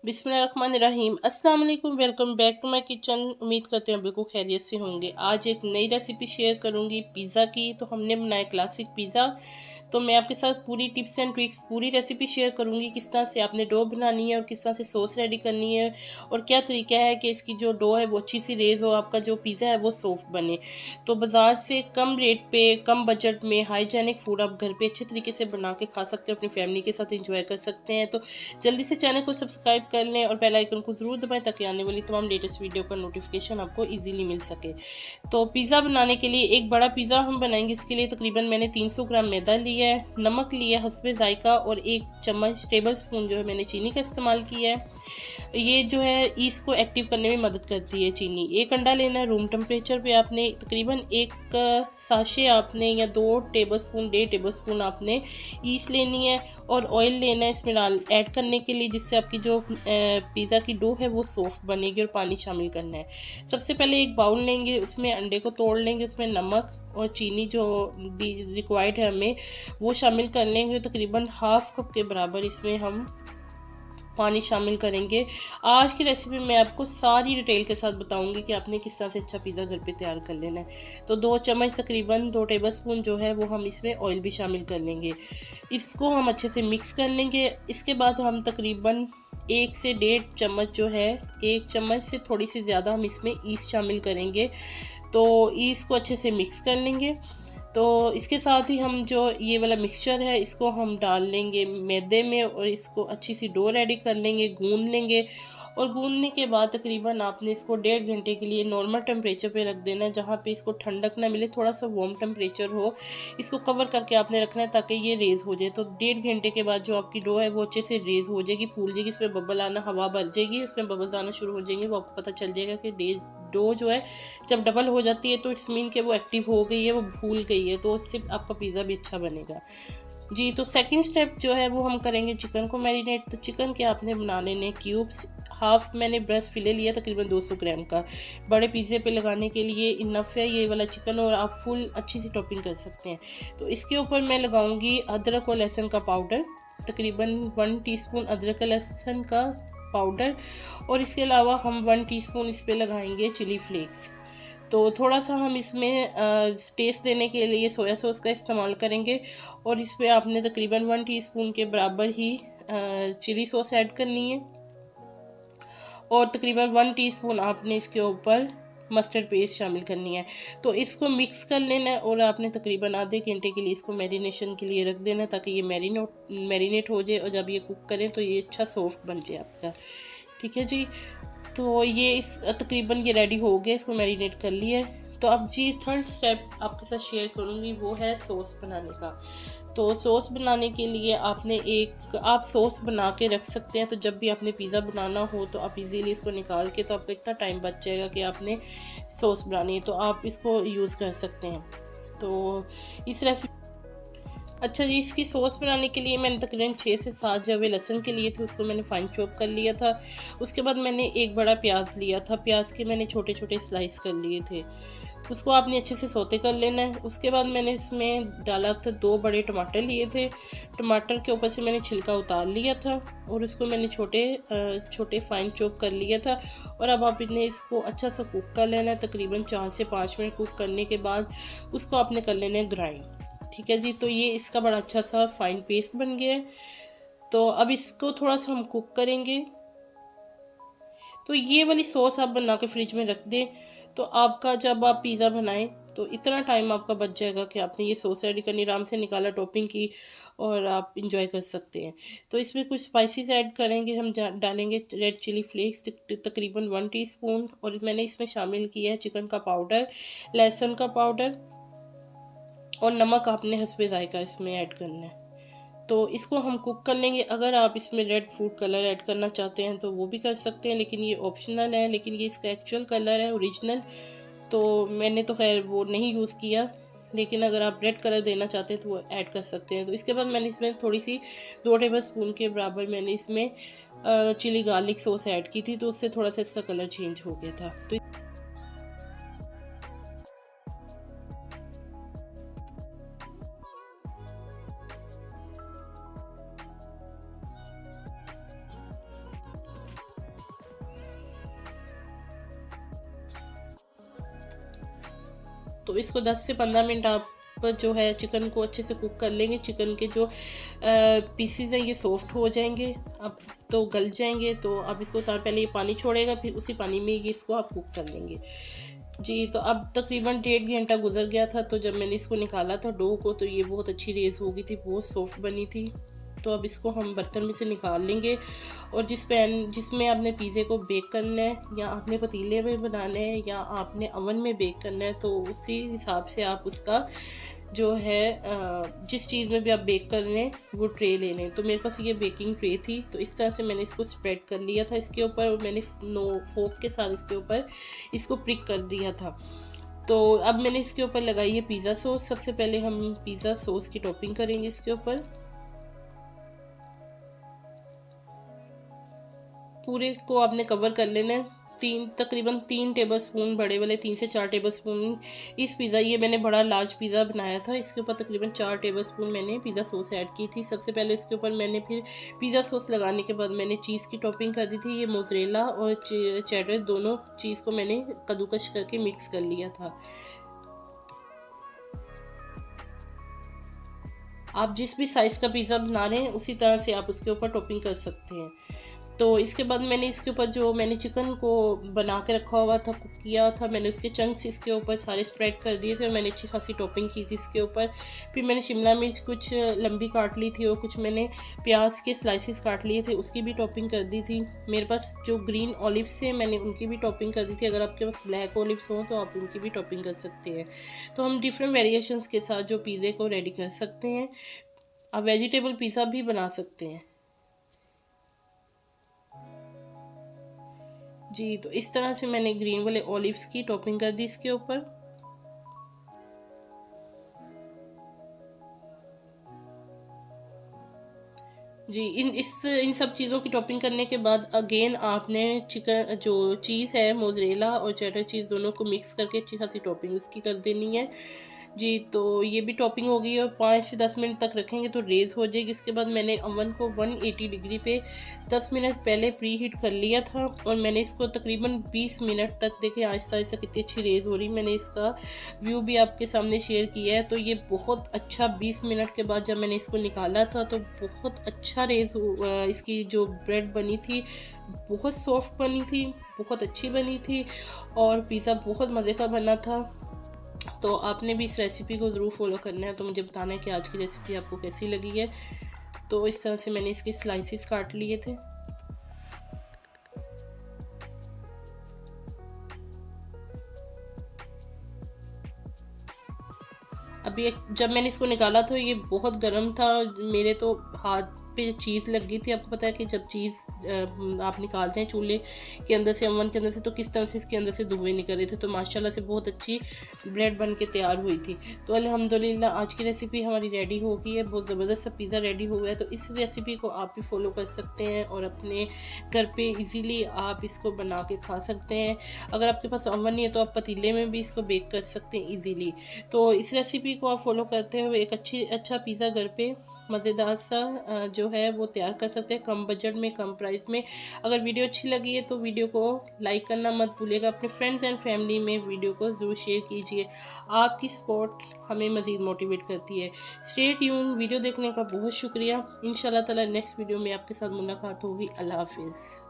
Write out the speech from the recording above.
बिस्मिल्लाहिर्रहमानिर्रहीम। अस्सलाम वालेकुम, welcome back to my kitchen. उम्मीद करते हैं बिल्कुल खैरियत से होंगे। आज एक नई रेसिपी शेयर करूंगी पिज़्ज़ा की। तो हमने बनाया क्लासिक पिज़्ज़ा। तो मैं आपके साथ पूरी टिप्स एंड ट्रिक्स, पूरी रेसिपी शेयर करूंगी, किस तरह से आपने डो बनानी है और किस तरह से सॉस रेडी करनी है और क्या तरीका है कि इसकी जो डो है वो अच्छी सी रेज हो, आपका जो पिज़्ज़ा है वो सॉफ्ट बने। तो बाज़ार से कम रेट पे, कम बजट में हाइजेनिक फूड आप घर पे अच्छे तरीके से बना के खा सकते हो, अपनी फैमिली के साथ इंजॉय कर सकते हैं। तो जल्दी से चैनल को सब्सक्राइब कर लें और बेल आइकन को ज़रूर दबाएं ताकि आने वाली तमाम लेटेस्ट वीडियो का नोटिफिकेशन आपको इजीली मिल सके। तो पिज़्ज़ा बनाने के लिए एक बड़ा पिज़्ज़ा हम बनाएंगे। इसके लिए तकरीबन मैंने 300 ग्राम मैदा लिया है, नमक लिया है हस्बे जायका और 1 चम्मच टेबल स्पून जो है मैंने चीनी का इस्तेमाल किया है। ये जो है ईस्ट को एक्टिव करने में मदद करती है चीनी। 1 अंडा लेना है रूम टेम्परेचर पे। आपने तकरीबन 1 साशे आपने या 2 टेबलस्पून 1.5 टेबलस्पून आपने ईस्ट लेनी है और ऑयल लेना है इसमें ऐड करने के लिए, जिससे आपकी जो पिज़्ज़ा की डो है वो सॉफ्ट बनेगी। और पानी शामिल करना है। सबसे पहले एक बाउल लेंगे, उसमें अंडे को तोड़ लेंगे, उसमें नमक और चीनी जो भी रिक्वायर्ड है हमें वो शामिल कर लेंगे। तकरीबन हाफ कप के बराबर इसमें हम पानी शामिल करेंगे। आज की रेसिपी में आपको सारी डिटेल के साथ बताऊंगी कि आपने किस तरह से अच्छा पिज़्ज़ा घर पे तैयार कर लेना है। तो 2 चम्मच तकरीबन 2 टेबलस्पून जो है वो हम इसमें ऑयल भी शामिल कर लेंगे। इसको हम अच्छे से मिक्स कर लेंगे। इसके बाद हम तकरीबन 1 से 1.5 चम्मच जो है, 1 चम्मच से थोड़ी सी ज़्यादा हम इसमें ईस्ट शामिल करेंगे। तो ईस्ट को अच्छे से मिक्स कर लेंगे। तो इसके साथ ही हम जो ये वाला मिक्सचर है इसको हम डाल लेंगे मैदे में और इसको अच्छी सी डो रेडी कर लेंगे, गूंद लेंगे। और गूंदने के बाद तकरीबन आपने इसको 1.5 घंटे के लिए नॉर्मल टेम्परेचर पे रख देना है, जहाँ पे इसको ठंडक ना मिले, थोड़ा सा वार्म टेम्परेचर हो। इसको कवर करके आपने रखना है ताकि ये रेज़ हो जाए। तो 1.5 घंटे के बाद जो आपकी डो है वो अच्छे से रेज़ हो जाएगी, फूल जाएगी, इसमें बबल आना, हवा भर जाएगी, उसमें बबल आना शुरू हो जाएंगे। वो आपको पता चल जाएगा कि डो जो है जब डबल हो जाती है तो इट्स मीन कि वो एक्टिव हो गई है, वो फूल गई है। तो उससे आपका पिज़्ज़ा भी अच्छा बनेगा जी। तो सेकंड स्टेप जो है वो हम करेंगे चिकन को मैरिनेट। तो चिकन के आपने बना लेने क्यूब्स। हाफ मैंने ब्रेस्ट फिले लिया तकरीबन 200 ग्राम का। बड़े पिज़्ज़े पे लगाने के लिए इनफ है ये वाला चिकन, और आप फुल अच्छी सी टॉपिंग कर सकते हैं। तो इसके ऊपर मैं लगाऊंगी अदरक और लहसुन का पाउडर, तकरीबन 1 टीस्पून अदरक और लहसुन का पाउडर। और इसके अलावा हम 1 टीस्पून इस पर लगाएंगे चिली फ्लेक्स। तो थोड़ा सा हम इसमें टेस्ट देने के लिए सोया सॉस का इस्तेमाल करेंगे। और इस पर आपने तकरीबन 1 टीस्पून के बराबर ही चिली सॉस ऐड करनी है। और तकरीबन 1 टीस्पून आपने इसके ऊपर मस्टर्ड पेस्ट शामिल करनी है। तो इसको मिक्स कर लेना है और आपने तकरीबन आधे घंटे के लिए इसको मैरिनेशन के लिए रख देना है ताकि ये मैरिनेट हो जाए और जब ये कुक करें तो ये अच्छा सॉफ्ट बन जाए आपका। ठीक है जी। तो ये इस तकरीबन ये रेडी हो गया, इसको मैरिनेट कर लिया है। तो अब जी थर्ड स्टेप आपके साथ शेयर करूँगी, वो है सॉस बनाने का। तो सॉस बनाने के लिए आपने आप सॉस बना के रख सकते हैं। तो जब भी आपने पिज़्ज़ा बनाना हो तो आप इजीली इसको निकाल के, तो आपको इतना टाइम बच जाएगा कि आपने सॉस बनानी है तो आप इसको यूज़ कर सकते हैं। तो इस रेसिपी अच्छा जी, इसकी सॉस बनाने के लिए मैंने तकरीबन 6 से 7 जवे लहसुन के लिए थे, उसको मैंने फाइन चॉप कर लिया था। उसके बाद मैंने एक बड़ा प्याज लिया था, प्याज के मैंने छोटे छोटे स्लाइस कर लिए थे। उसको आपने अच्छे से सौते कर लेना है। उसके बाद मैंने इसमें डाला था 2 बड़े टमाटर लिए थे। टमाटर के ऊपर से मैंने छिलका उतार लिया था और उसको मैंने छोटे छोटे फाइन चॉप कर लिया था। और अब आपने इसको अच्छा सा कुक कर लेना है। तकरीबन 4 से 5 मिनट कुक करने के बाद उसको आपने कर लेना है ग्राइंड। ठीक है जी। तो ये इसका बड़ा अच्छा सा फाइन पेस्ट बन गया है। तो अब इसको थोड़ा सा हम कुक करेंगे। तो ये वाली सॉस आप बना के फ्रिज में रख दें, तो आपका जब आप पिज़्ज़ा बनाएं तो इतना टाइम आपका बच जाएगा कि आपने ये सॉस रेडी करनी, आराम से निकाला, टॉपिंग की और आप इंजॉय कर सकते हैं। तो इसमें कुछ स्पाइसेस ऐड करेंगे हम, डालेंगे रेड चिली फ्लेक्स तकरीबन 1 टीस्पून। और मैंने इसमें शामिल किया है चिकन का पाउडर, लहसुन का पाउडर और नमक आपने हस्बे जायका इसमें ऐड करना है। तो इसको हम कुक कर लेंगे। अगर आप इसमें रेड फूड कलर ऐड करना चाहते हैं तो वो भी कर सकते हैं, लेकिन ये ऑप्शनल है। लेकिन ये इसका एक्चुअल कलर है ओरिजिनल, तो मैंने तो खैर वो नहीं यूज़ किया। लेकिन अगर आप रेड कलर देना चाहते हैं तो वो ऐड कर सकते हैं। तो इसके बाद मैंने इसमें थोड़ी सी 2 टेबल स्पून के बराबर मैंने इसमें चिली गार्लिक सॉस ऐड की थी, तो उससे थोड़ा सा इसका कलर चेंज हो गया था। तो तो इसको 10 से 15 मिनट आप जो है चिकन को अच्छे से कुक कर लेंगे। चिकन के जो पीसीज हैं ये सॉफ्ट हो जाएंगे, अब तो गल जाएंगे। तो अब इसको पहले ये पानी छोड़ेगा, फिर उसी पानी में ये इसको आप कुक कर लेंगे जी। तो अब तकरीबन 1.5 घंटा गुजर गया था। तो जब मैंने इसको निकाला था डो को, तो ये बहुत अच्छी रेज़ हो गई थी, बहुत सॉफ्ट बनी थी। तो अब इसको हम बर्तन में से निकाल लेंगे, और जिसमें आपने पिज़्ज़े को बेक करना है, या आपने पतीले में बनाना है, या आपने अवन में बेक करना है, तो उसी हिसाब से आप उसका जो है जिस चीज़ में भी आप बेक कर रहे हैं वो ट्रे ले लें। तो मेरे पास ये बेकिंग ट्रे थी, तो इस तरह से मैंने इसको स्प्रेड कर लिया था इसके ऊपर, और मैंने फोक के साथ इसके ऊपर इसको प्रिक कर दिया था। तो अब मैंने इसके ऊपर लगाई है पिज़्ज़ा सॉस। सबसे पहले हम पिज़्ज़ा सॉस की टॉपिंग करेंगे इसके ऊपर। पूरे को आपने कवर कर लेना है। तकरीबन 3 टेबलस्पून, बड़े वाले 3 से 4 टेबलस्पून इस पिज़्ज़ा, ये मैंने बड़ा लार्ज पिज़्ज़ा बनाया था, इसके ऊपर तकरीबन 4 टेबलस्पून मैंने पिज़्ज़ा सॉस ऐड की थी। सबसे पहले इसके ऊपर मैंने फिर पिज़्ज़ा सॉस लगाने के बाद मैंने चीज़ की टॉपिंग कर दी थी। ये मोज़रेला और चेडर दोनों चीज़ को मैंने कद्दूकश करके मिक्स कर लिया था। आप जिस भी साइज़ का पिज़्ज़ा बना रहे हैं उसी तरह से आप उसके ऊपर टॉपिंग कर सकते हैं। तो इसके बाद मैंने इसके ऊपर जो मैंने चिकन को बना के रखा हुआ था, कुक किया था, मैंने उसके चंक्स इसके ऊपर सारे स्प्रेड कर दिए थे, और मैंने अच्छी खासी टॉपिंग की थी इसके ऊपर। फिर मैंने शिमला मिर्च कुछ लंबी काट ली थी, और कुछ मैंने प्याज के स्लाइसिस काट लिए थे, उसकी भी टॉपिंग कर दी थी। मेरे पास जो ग्रीन ऑलिव्स थे मैंने उनकी भी टॉपिंग कर दी थी। अगर आपके पास ब्लैक ऑलिव्स हों तो आप उनकी भी टॉपिंग कर सकते हैं। तो हम डिफरेंट वेरिएशंस के साथ जो पिज़्ज़े को रेडी कर सकते हैं। आप वेजिटेबल पिज़्ज़ा भी बना सकते हैं जी। तो इस तरह से मैंने ग्रीन वाले ऑलिव्स की टॉपिंग कर दी इसके ऊपर। जी, इन सब चीज़ों की टॉपिंग करने के बाद अगेन आपने चिकन जो चीज़ है मोज़रेला और चेडर चीज़ दोनों को मिक्स करके अच्छी खासी टॉपिंग उसकी कर देनी है जी। तो ये भी टॉपिंग हो गई, और 5 से 10 मिनट तक रखेंगे तो रेज़ हो जाएगी। इसके बाद मैंने अवन को 180 डिग्री पे 10 मिनट पहले प्री हीट कर लिया था, और मैंने इसको तकरीबन 20 मिनट तक, देखिए आहिस्ता आहिस्ता कितनी अच्छी रेज़ हो रही। मैंने इसका व्यू भी आपके सामने शेयर किया है। तो ये बहुत अच्छा 20 मिनट के बाद जब मैंने इसको निकाला था तो बहुत अच्छा रेज़ इसकी जो ब्रेड बनी थी बहुत सॉफ्ट बनी थी, बहुत अच्छी बनी थी, और पिज़्ज़ा बहुत मज़े का बना था। तो आपने भी इस रेसिपी को ज़रूर फॉलो करना है। तो मुझे बताना है कि आज की रेसिपी आपको कैसी लगी है। तो इस तरह से मैंने इसके स्लाइसिस काट लिए थे। अभी जब मैंने इसको निकाला तो ये बहुत गर्म था, मेरे तो हाथ पे चीज़ लग गई थी। आपको पता है कि जब चीज़ आप निकालते हैं चूल्हे के अंदर से, अवन के अंदर से, तो किस तरह से इसके अंदर से धुएं निकल रहे थे। तो माशाल्लाह से बहुत अच्छी ब्रेड बन के तैयार हुई थी। तो अल्हम्दुलिल्लाह आज की रेसिपी हमारी रेडी हो गई है, बहुत ज़बरदस्त सा पिज़्ज़ा रेडी हो गया है। तो इस रेसिपी को आप भी फॉलो कर सकते हैं, और अपने घर पर ईज़िली आप इसको बना के खा सकते हैं। अगर आपके पास अवन नहीं है तो आप पतीले में भी इसको बेक कर सकते हैं ईज़िली। तो इस रेसिपी को आप फॉलो करते हुए एक अच्छा पिज़्ज़ा घर पे मज़ेदार सा जो है वो तैयार कर सकते हैं, कम बजट में, कम प्राइस में। अगर वीडियो अच्छी लगी है तो वीडियो को लाइक करना मत भूलिएगा। अपने फ्रेंड्स एंड फैमिली में वीडियो को ज़रूर शेयर कीजिए। आपकी सपोर्ट हमें मज़ीद मोटिवेट करती है। Stay tune. वीडियो देखने का बहुत शुक्रिया। इंशाल्लाह ताला नेक्स्ट वीडियो में आपके साथ मुलाकात होगी। अल्लाह हाफिज़।